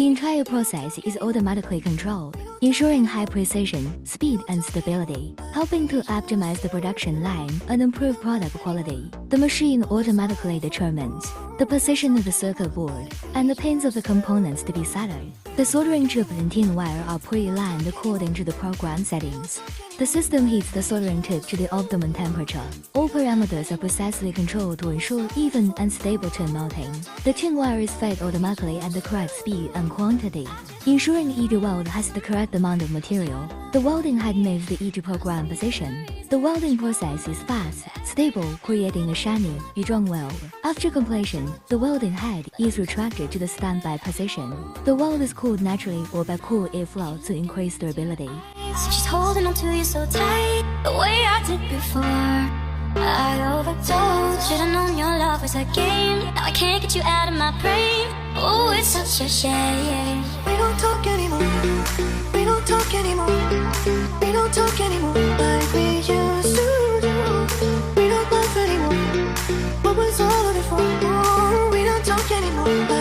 entire process is automatically controlled, ensuring high precision, speed, and stability, helping to optimize the production line and improve product quality. The machine automatically determines the position of the circuit board and the pins of the components to be soldered. The soldering chip and tin wire are pre-aligned according to the program settings. The system heats the soldering tip to the optimum temperature. All parameters are precisely controlled to ensure even and stable tin melting. The tin wire is fed automatically at the correct speed and quantity, ensuring each weld has the correct amount of material. The welding head moves to each program position. The welding process is fast, stable, creating a shiny, strong weld. After completion, the welding head is retracted to the standby position. The weld is cooled naturally or by cool airflow to increase durability. She's holding on to you so tight, the way I did before. I overdosed, should've known your love was a game. Now I can't get you out of my brain. Oh, it's such a shame. We don't talk anymore. We don't talk anymore. We don't talk anymore like we used to do. We don't laugh anymore. What was all of it for? Oh, we don't talk anymore.